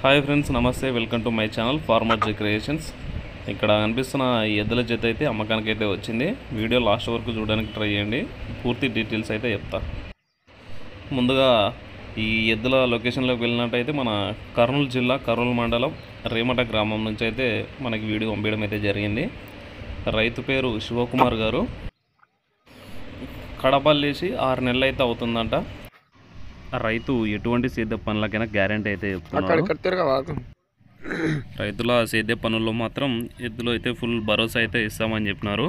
Hi friends, నమస్తే. Welcome to my channel farmer ji creations. ఇక్కడ కనిపిస్తున్న ఈ ఎద్దుల జత అయితే అమ్మకానికి అయితే వచ్చింది. వీడియో లాస్ట్ వరకు చూడడానికి ట్రై చేయండి. పూర్తి డీటెయిల్స్ అయితే చెప్తా. ముందుగా ఈ ఎద్దుల లొకేషన్లోకి వెళ్ళినట్టయితే మన కర్నూలు జిల్లా కర్నూలు మండలం రేమట గ్రామం నుంచి అయితే మనకి వీడియో పంపించడం అయితే జరిగింది. రైతు పేరు శివకుమార్ గారు. కడపల్లేసి 6 నెలలు అయితే అవుతుందంట. రైతు ఎటువంటి సేద్య పనులకైనా గ్యారెంటీ అయితే చెప్తున్నాడు. రైతుల సేద్య పనుల్లో మాత్రం ఎద్దులు అయితే ఫుల్ భరోసా అయితే ఇస్తామని చెప్పినారు.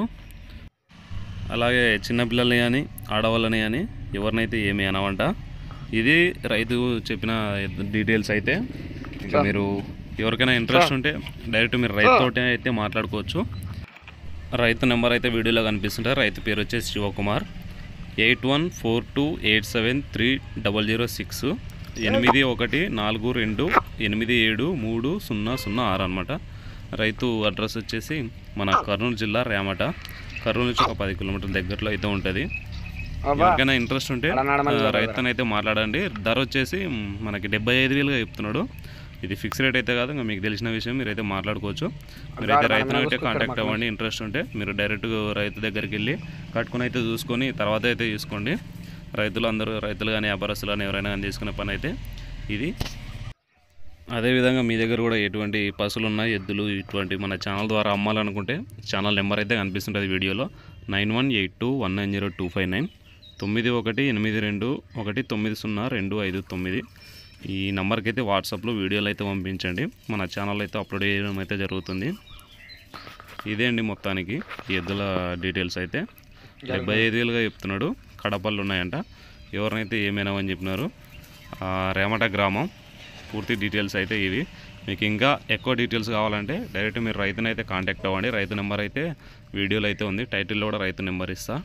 అలాగే చిన్నపిల్లల్ని కానీ ఆడవాళ్ళని కానీ ఎవరినైతే ఏమి అనవంట. ఇది రైతు చెప్పిన డీటెయిల్స్ అయితే. ఇంకా మీరు ఎవరికైనా ఇంట్రెస్ట్ ఉంటే డైరెక్ట్ మీరు రైతుతోటే అయితే మాట్లాడుకోవచ్చు. రైతు నెంబర్ అయితే వీడియోలో కనిపిస్తుంటారు. రైతు పేరు వచ్చేసి శివకుమార్. 8142873006 8142873006 అనమాట. రైతు అడ్రస్ వచ్చేసి మన కర్నూలు జిల్లా రేమట. కర్నూలు నుంచి ఒక 10 కిలోమీటర్ల దగ్గరలో అయితే ఉంటుంది. ఎవరికైనా ఇంట్రెస్ట్ ఉంటే రైతునైతే మాట్లాడండి. ధర వచ్చేసి మనకి 75,000గా చెప్తున్నాడు. ఇది ఫిక్స్ రేట్ అయితే కాదు, ఇంకా మీకు తెలిసిన విషయం మీరైతే మాట్లాడుకోవచ్చు. మీరైతే రైతును అయితే కాంటాక్ట్ అవ్వండి. ఇంట్రెస్ట్ ఉంటే మీరు డైరెక్ట్ రైతు దగ్గరికి వెళ్ళి కట్టుకుని అయితే చూసుకొని తర్వాత అయితే తీసుకోండి. రైతులు కానీ వ్యాపారస్తులు కానీ ఎవరైనా కానీ తీసుకునే పని అయితే ఇది. అదేవిధంగా మీ దగ్గర కూడా ఎటువంటి పశువులు ఉన్నాయి, ఎద్దులు ఇటువంటి మన ఛానల్ ద్వారా అమ్మాలనుకుంటే ఛానల్ నెంబర్ అయితే కనిపిస్తుంటుంది వీడియోలో. 9182190259 9182190259. ఈ నెంబర్కి అయితే వాట్సాప్లో వీడియోలు అయితే పంపించండి. మన ఛానల్ అయితే అప్లోడ్ చేయడం అయితే జరుగుతుంది. ఇదే అండి మొత్తానికి ఈ ఎద్దుల డీటెయిల్స్ అయితే. 75,000గా చెప్తున్నాడు. కడపళ్ళు ఉన్నాయంట. ఎవరినైతే ఏమైనా అని చెప్పినారు. రేమట గ్రామం. పూర్తి డీటెయిల్స్ అయితే ఇవి. మీకు ఇంకా ఎక్కువ డీటెయిల్స్ కావాలంటే డైరెక్ట్ మీరు రైతునైతే కాంటాక్ట్ అవ్వండి. రైతు నెంబర్ అయితే వీడియోలో అయితే ఉంది. టైటిల్లో కూడా రైతు నెంబర్ ఇస్తా.